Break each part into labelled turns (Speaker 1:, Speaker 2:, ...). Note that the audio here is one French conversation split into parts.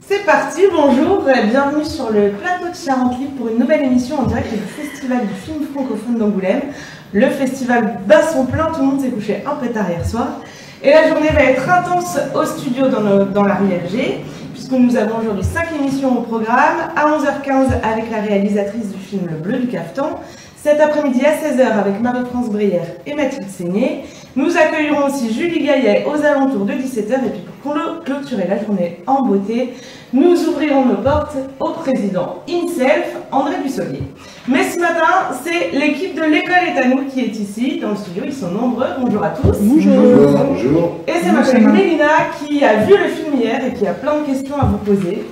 Speaker 1: C'est parti, bonjour et bienvenue sur le plateau de Charente Libre pour une nouvelle émission en direct du Festival du film francophone d'Angoulême. Le festival bat son plein, tout le monde s'est couché un peu tard hier soir. Et la journée va être intense au studio dans la rue Hergé, puisque nous avons aujourd'hui 5 émissions au programme. À 11h15 avec la réalisatrice du film Le Bleu du Cafetan. Cet après-midi à 16h avec Marie-France Brière et Mathilde Seigné. Nous accueillerons aussi Julie Gaillet aux alentours de 17h. Et puis pour clôturer la journée en beauté, nous ouvrirons nos portes au président himself, André Bussolier. Mais ce matin, c'est l'équipe de l'École est à nous qui est ici, dans le studio. Ils sont nombreux. Bonjour à tous.
Speaker 2: Bonjour.
Speaker 3: Bonjour.
Speaker 1: Et c'est ma collègue Mélina qui a vu le film hier et qui a plein de questions à vous poser.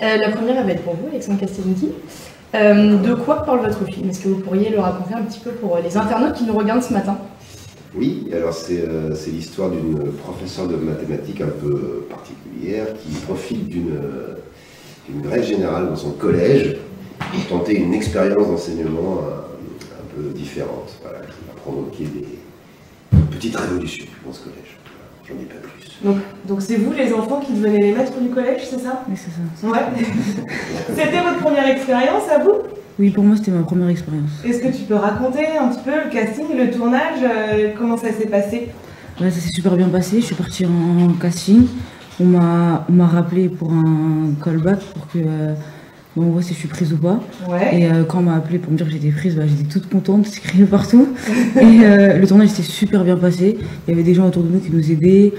Speaker 2: La première, elle va être pour vous, Alexandre Castelnucci. De quoi parle votre film? Est-ce que vous pourriez le raconter un petit peu pour les internautes qui nous regardent ce matin?
Speaker 3: Oui, alors c'est l'histoire d'une professeure de mathématiques un peu particulière qui profite d'une grève générale dans son collège pour tenter une expérience d'enseignement un peu différente, voilà, qui va provoquer des petites révolutions dans ce collège. J'en dis pas plus.
Speaker 1: Donc c'est vous les enfants qui devenez les maîtres du collège, c'est ça?
Speaker 4: Oui, c'est ça.
Speaker 1: Ouais. C'était votre première expérience à vous?
Speaker 4: Oui, pour moi, c'était ma première expérience.
Speaker 1: Est-ce que tu peux raconter un petit peu le casting, le tournage, comment ça s'est passé?
Speaker 4: Ouais, ça s'est super bien passé. Je suis partie en casting. On m'a rappelé pour un callback pour que on voit si je suis prise ou pas.
Speaker 1: Ouais.
Speaker 4: Et quand on m'a appelé pour me dire que j'étais prise, j'étais toute contente, c'est crié partout. Et le tournage s'est super bien passé. Il y avait des gens autour de nous qui nous aidaient.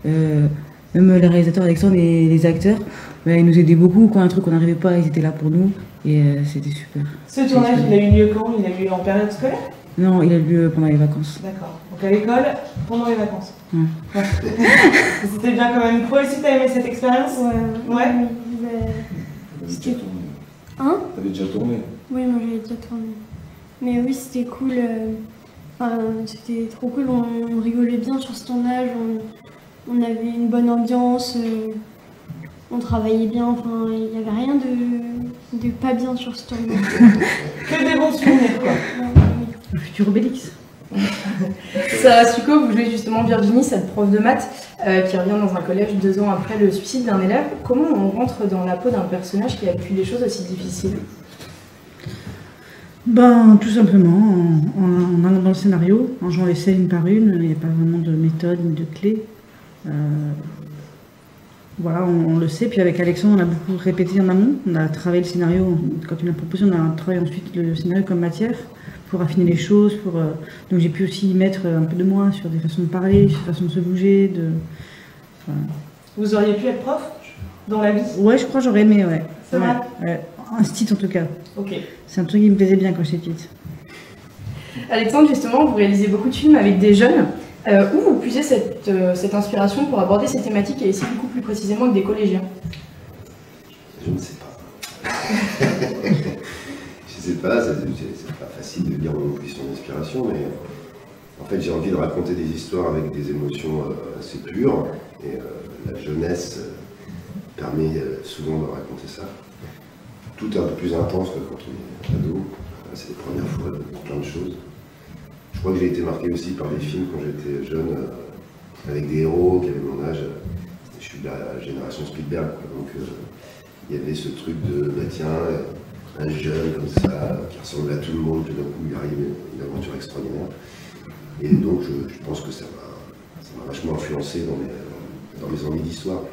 Speaker 4: Même les réalisateurs Alexandre et les acteurs, ils nous aidaient beaucoup. Quand un truc on n'arrivait pas, ils étaient là pour nous. Et c'était super.
Speaker 1: Ce tournage, il a eu lieu quand? Il a eu lieu en période scolaire?
Speaker 4: Non, il a eu lieu pendant les vacances.
Speaker 1: D'accord. Donc à l'école, pendant les vacances.
Speaker 4: Ouais.
Speaker 1: C'était bien quand même. Toi aussi, t'as aimé cette expérience? Ouais.
Speaker 5: T'avais déjà tourné?
Speaker 6: Hein?
Speaker 5: T'avais déjà tourné?
Speaker 6: Oui, moi j'avais déjà tourné. Mais oui, c'était cool. C'était trop cool. On rigolait bien sur ce tournage. On avait une bonne ambiance. On travaillait bien. Enfin, il n'y avait rien de pas bien sur ce tournage.
Speaker 1: Que des bons souvenirs, quoi.
Speaker 4: Le futur Obélix.
Speaker 2: Sarah Succo, vous jouez justement Virginie, cette prof de maths qui revient dans un collège 2 ans après le suicide d'un élève. Comment on rentre dans la peau d'un personnage qui a vécu des choses aussi difficiles?
Speaker 4: Tout simplement, en allant dans le scénario, en jouant les scènes une par une, il n'y a pas vraiment de méthode ni de clé. Voilà, on le sait. Puis avec Alexandre, on a beaucoup répété en amont. On a travaillé le scénario, quand il a proposé, on a travaillé ensuite le scénario comme matière pour affiner les choses. Donc j'ai pu aussi y mettre un peu de moi sur des façons de parler, sur des façons de se bouger. Voilà.
Speaker 1: Vous auriez pu être prof dans la vie?
Speaker 4: Ouais, je crois que j'aurais aimé, ouais.
Speaker 1: C'est vrai?
Speaker 4: Ouais. Un style en tout cas.
Speaker 1: Ok.
Speaker 4: C'est un truc qui me plaisait bien quand j'étais petite.
Speaker 2: Alexandre, justement, vous réalisez beaucoup de films avec des jeunes. Où vous puisez cette inspiration pour aborder ces thématiques et ici, du coup, plus précisément avec des collégiens?
Speaker 3: Je ne sais pas. Je sais pas, c'est pas facile de lire non plus son inspiration, mais en fait j'ai envie de raconter des histoires avec des émotions assez pures, et la jeunesse permet souvent de raconter ça. Tout est un peu plus intense que quand on est ado, c'est les premières fois de plein de choses. Je crois que j'ai été marqué aussi par des films quand j'étais jeune, avec des héros qui avaient mon âge. Je suis de la génération Spielberg, quoi. Donc il y avait ce truc de, tiens, un jeune comme ça, qui ressemble à tout le monde, tout d'un coup il arrive une aventure extraordinaire. Et donc je pense que ça m'a vachement influencé dans mes envies d'histoire.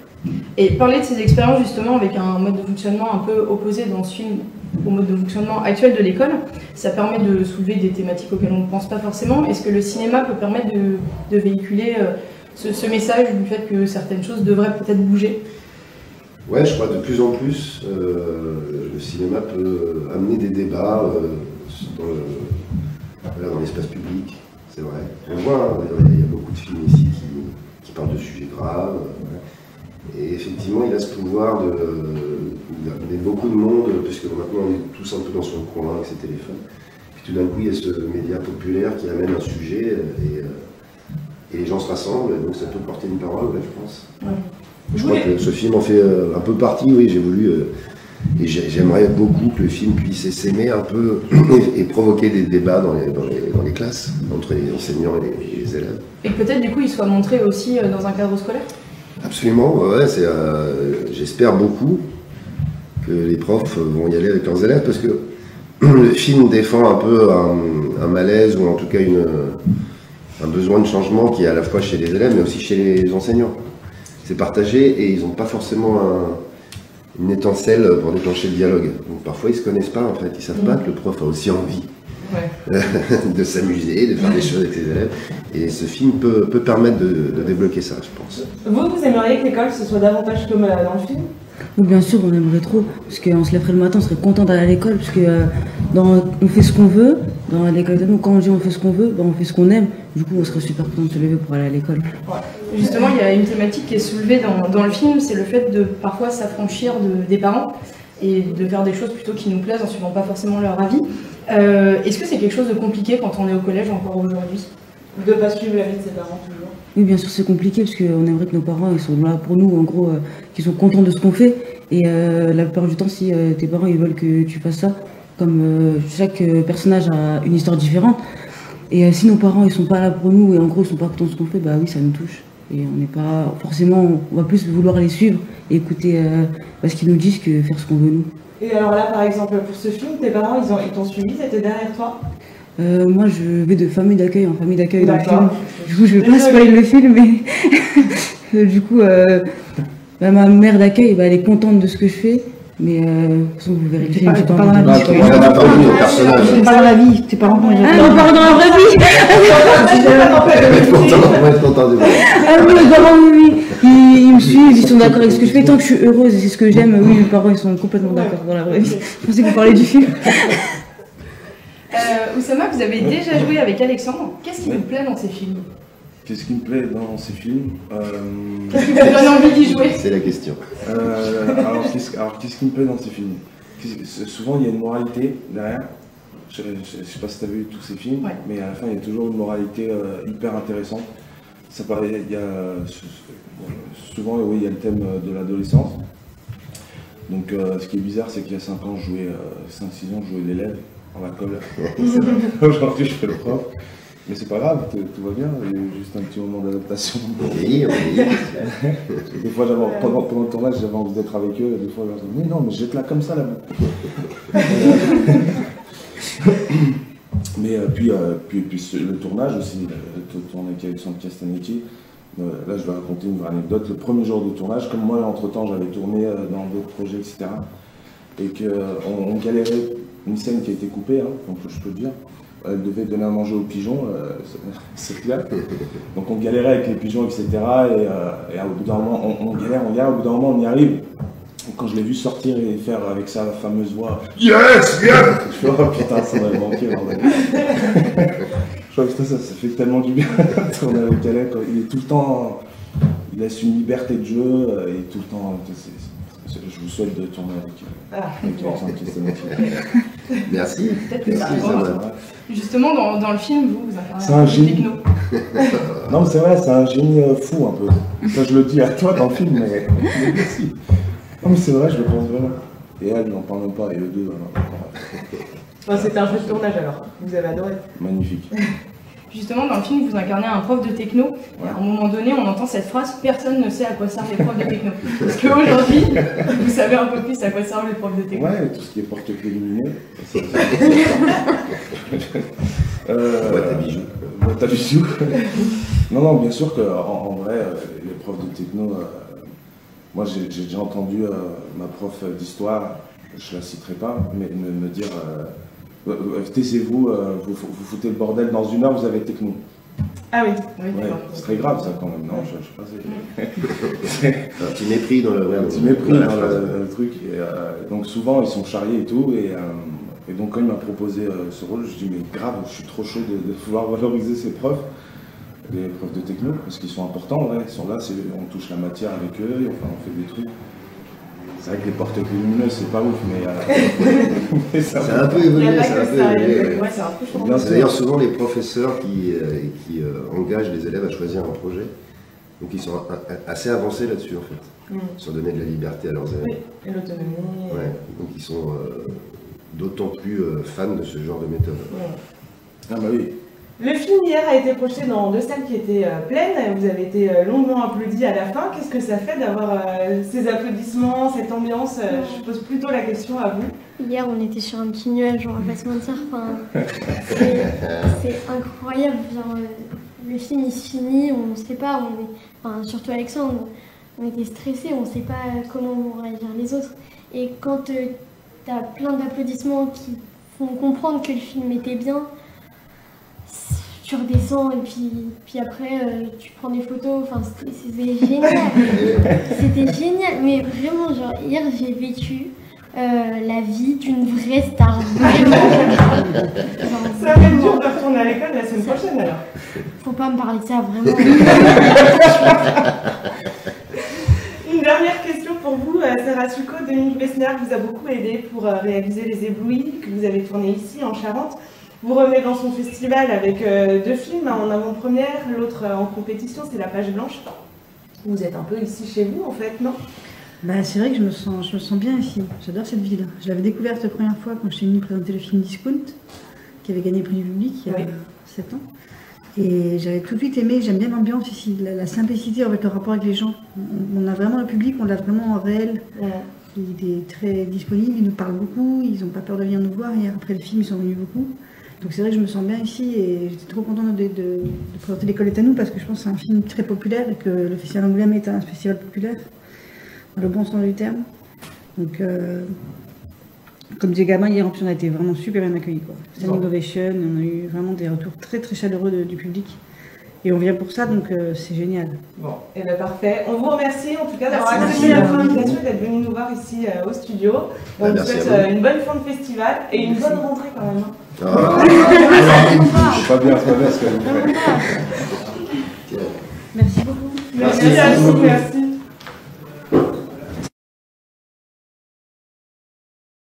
Speaker 2: Et parler de ces expériences justement avec un mode de fonctionnement un peu opposé dans ce film au mode de fonctionnement actuel de l'école, ça permet de soulever des thématiques auxquelles on ne pense pas forcément. Est-ce que le cinéma peut permettre de véhiculer ce message du fait que certaines choses devraient peut-être bouger?
Speaker 3: Ouais, je crois que de plus en plus, le cinéma peut amener des débats dans l'espace public, c'est vrai. On le voit, hein, il y a beaucoup de films ici qui parlent de sujets graves. Et effectivement, il a ce pouvoir d'amener beaucoup de monde, puisque maintenant on est tous un peu dans son coin avec ses téléphones. Puis tout d'un coup, il y a ce média populaire qui amène un sujet et les gens se rassemblent, et donc ça peut porter une parole, ouais, je pense. Ouais. Je crois que ce film en fait un peu partie, oui, j'ai voulu, et j'aimerais beaucoup que le film puisse s'aimer un peu et provoquer des débats dans les classes, entre les enseignants et les élèves.
Speaker 2: Et que peut-être du coup il soit montré aussi dans un cadre scolaire?
Speaker 3: Absolument, ouais, j'espère beaucoup que les profs vont y aller avec leurs élèves parce que le film défend un peu un malaise ou en tout cas un besoin de changement qui est à la fois chez les élèves mais aussi chez les enseignants. C'est partagé et ils n'ont pas forcément une étincelle pour déclencher le dialogue. Donc parfois ils ne se connaissent pas en fait, ils ne savent pas que le prof a aussi envie de s'amuser, de faire des choses avec ses élèves. Et ce film peut permettre de débloquer ça, je pense.
Speaker 1: Vous aimeriez que l'école ce soit davantage comme dans le film?
Speaker 4: Oui, bien sûr, on aimerait trop, parce qu'on se lèverait le matin, on serait content d'aller à l'école, parce que on fait ce qu'on veut, dans l'école de nous, quand on dit on fait ce qu'on veut, on fait ce qu'on aime, du coup on serait super content de se lever pour aller à l'école.
Speaker 2: Ouais. Justement, il y a une thématique qui est soulevée dans le film, c'est le fait de parfois s'affranchir des parents et de faire des choses plutôt qui nous plaisent en suivant pas forcément leur avis. Est-ce que c'est quelque chose de compliqué quand on est au collège encore aujourd'hui?
Speaker 1: De ne pas suivre l'avis de ses parents toujours?
Speaker 4: Oui, bien sûr, c'est compliqué parce qu'on aimerait que nos parents ils sont là pour nous, en gros, qu'ils sont contents de ce qu'on fait. Et la plupart du temps, si tes parents ils veulent que tu fasses ça, comme chaque personnage a une histoire différente, et si nos parents ils sont pas là pour nous et en gros ils sont pas contents de ce qu'on fait, bah oui, ça nous touche. Et on n'est pas forcément, on va plus vouloir les suivre et écouter ce qu'ils nous disent que faire ce qu'on veut nous.
Speaker 1: Et alors là, par exemple, pour ce film, tes parents ils t'ont suivi, ils étaient derrière toi?
Speaker 4: Moi, je vais de famille d'accueil en famille d'accueil dans le film.
Speaker 1: D'accord.
Speaker 4: Du coup, je vais pas spoiler le film, mais du coup, ma mère d'accueil, elle est contente de ce que je fais, mais de toute façon, vous verrez le film.
Speaker 7: T'es pas dans la vie.
Speaker 3: On n'a pas vu le personnage.
Speaker 7: T'es pas dans la vie, tes parents comment ils
Speaker 4: Ah, mes parents dans la vraie vie.
Speaker 3: On va être content de voir.
Speaker 4: Ah oui, mes parents, oui, ils me suivent, ils sont d'accord avec ce que je fais. Tant que je suis heureuse et c'est ce que j'aime, oui, mes parents, ils sont complètement d'accord dans la vraie vie. Je pensais que vous parliez du film.
Speaker 2: Oussama, vous avez déjà joué avec Alexandre. Qu'est-ce qui vous plaît dans ces films?
Speaker 5: Qu'est-ce qui me plaît dans ces films
Speaker 2: Qu'est-ce qui vous donne envie d'y jouer?
Speaker 3: C'est la question.
Speaker 5: Alors, qu'est-ce qui me plaît dans ces films? Souvent, il y a une moralité derrière. Je ne sais pas si tu as vu tous ces films,
Speaker 2: Ouais.
Speaker 5: mais à la fin, il y a toujours une moralité hyper intéressante. Ça paraît, souvent, oui, il y a le thème de l'adolescence. Donc, ce qui est bizarre, c'est qu'il y a 5 ans, 5-6 ans, je jouais l'élève en école. Aujourd'hui, je fais le prof. Mais c'est pas grave, tout va bien, il y a eu juste un petit moment d'adaptation.
Speaker 3: On vieillit.
Speaker 5: Des fois, pendant le tournage, j'avais envie d'être avec eux, et des fois, je leur disais, mais non, mais jette-la comme ça là-bas. Mais puis le tournage aussi, le tournage avec Alexandre Castanetti, là je vais raconter une vraie anecdote. Le premier jour de tournage, comme moi entre-temps j'avais tourné dans d'autres projets, etc. Et qu'on galérait, une scène qui a été coupée, donc je peux le dire. Elle devait donner à manger aux pigeons, c'est clair. Donc on galérait avec les pigeons, etc. Et au bout d'un moment, on galère, au bout d'un moment on y arrive. Et quand je l'ai vu sortir et faire avec sa fameuse voix « Yes, yes !» Je fais « Oh putain, ça m'avait manqué, bordel. » Je crois que putain, ça fait tellement du bien de tourner avec Alec. Il est tout le temps, il laisse une liberté de jeu, et tout le temps, je vous souhaite de tourner avec Alexandre Castanetti.
Speaker 3: Merci.
Speaker 2: Peut-être que ça
Speaker 3: Merci,
Speaker 2: arrivera.
Speaker 3: Zama.
Speaker 2: Justement, dans le film, vous
Speaker 5: C'est un
Speaker 2: incarnez
Speaker 5: génie.
Speaker 2: techno.
Speaker 5: Non, mais c'est vrai, c'est un génie fou un peu. Ça, je le dis à toi dans le film, mais merci. Non, mais c'est vrai, je le pense vraiment. Et elle, n'en parle même pas, et eux deux,
Speaker 1: C'était un jeu de tournage alors, vous avez adoré.
Speaker 5: magnifique.
Speaker 2: Justement, dans le film, vous incarnez un prof de techno. Et à un moment donné, on entend cette phrase « Personne ne sait à quoi servent les profs de techno ». Parce qu'aujourd'hui, vous savez un peu plus à quoi servent les profs de techno.
Speaker 5: Ouais, tout ce qui est porte-clés lumineux.
Speaker 3: Boîte à bijoux.
Speaker 5: Boîte à bijoux. Non, bien sûr qu'en vrai, les profs de techno, moi j'ai déjà entendu ma prof d'histoire, je la citerai pas, mais me dire taisez-vous, vous foutez le bordel dans 1 heure, vous avez techno.
Speaker 1: Ah oui.
Speaker 2: Oui,
Speaker 5: Ouais,
Speaker 2: d'accord.
Speaker 5: c'est très grave ça quand même, non? Je sais pas.
Speaker 3: Un petit mépris dans le
Speaker 5: Un petit mépris dans le truc. Et, donc souvent ils sont charriés et tout. Et donc quand il m'a proposé ce rôle, je dis mais grave, je suis trop chaud de pouvoir valoriser ces profs, les profs de techno, parce qu'ils sont importants, ouais, ils sont là, on touche la matière avec eux, enfin on fait des trucs. C'est vrai que les porte-clés lumineuses, c'est pas ouf, mais
Speaker 3: Ça a un peu évolué,
Speaker 1: Il y a pas
Speaker 3: ça a un
Speaker 1: que
Speaker 3: peu
Speaker 1: ça,
Speaker 3: évolué.
Speaker 1: ouais, c'est un peu chaud.
Speaker 5: Bien
Speaker 3: C'est
Speaker 5: sûr.
Speaker 3: d'ailleurs souvent les professeurs qui engagent les élèves à choisir un projet. Donc ils sont assez avancés là-dessus en fait, sur donner de la liberté à leurs élèves.
Speaker 1: Oui, et l'autonomie.
Speaker 3: Ouais. Donc ils sont d'autant plus fans de ce genre de méthode.
Speaker 1: Ouais.
Speaker 5: Ah bah oui.
Speaker 1: Le film hier a été projeté dans 2 salles qui étaient pleines. Vous avez été longuement applaudis à la fin. Qu'est-ce que ça fait d'avoir ces applaudissements, cette ambiance Je pose plutôt la question à vous.
Speaker 6: Hier, on était sur un petit nuage, on va pas se mentir. Enfin, c'est incroyable. Genre, le film il se finit, on ne sait pas. Enfin, surtout Alexandre, on était stressés, on ne sait pas comment vont réagir les autres. Et quand tu as plein d'applaudissements qui font comprendre que le film était bien, tu redescends et puis après tu prends des photos, enfin c'était génial. C'était génial, mais vraiment genre hier j'ai vécu la vie d'une vraie star.
Speaker 1: Ça va être dur de retourner à l'école la semaine prochaine alors.
Speaker 6: Faut pas me parler de ça vraiment.
Speaker 1: Une dernière question pour vous, Sarah Succo. Dominique Bessner vous a beaucoup aidé pour réaliser Les Éblouis que vous avez tourné ici en Charente. Vous revenez dans son festival avec 2 films, un en avant-première, l'autre en compétition, c'est La Page Blanche. Vous êtes un peu ici chez vous en fait, non?
Speaker 7: Bah, c'est vrai que je me sens bien ici. J'adore cette ville. Je l'avais découverte la première fois quand je suis venue présenter le film Discount, qui avait gagné le prix du public il y a 7 ans. Et j'avais tout de suite aimé, j'aime bien l'ambiance ici, la simplicité avec le rapport avec les gens. On a vraiment le public, on l'a vraiment en réel. Il est très disponible, il nous parle beaucoup, ils n'ont pas peur de venir nous voir. Et après le film, ils sont venus beaucoup. Donc c'est vrai que je me sens bien ici et j'étais trop contente de présenter L'école est à nous parce que je pense que c'est un film très populaire et que le Festival d'Angoulême est un festival populaire, dans le bon sens du terme. Donc, comme disait Gamin, hier en plus on a été vraiment super bien accueillis. Standing ovation, on a eu vraiment des retours très très chaleureux du public. Et on vient pour ça, donc c'est génial.
Speaker 1: Bon, et bien parfait. On vous remercie en tout cas d'avoir accepté notre invitation et d'être venu nous voir ici au studio. On vous souhaite une bonne fin de festival et une bonne rentrée quand même.
Speaker 5: C'est pas bien ce que
Speaker 7: Merci beaucoup.
Speaker 1: Merci à vous, merci.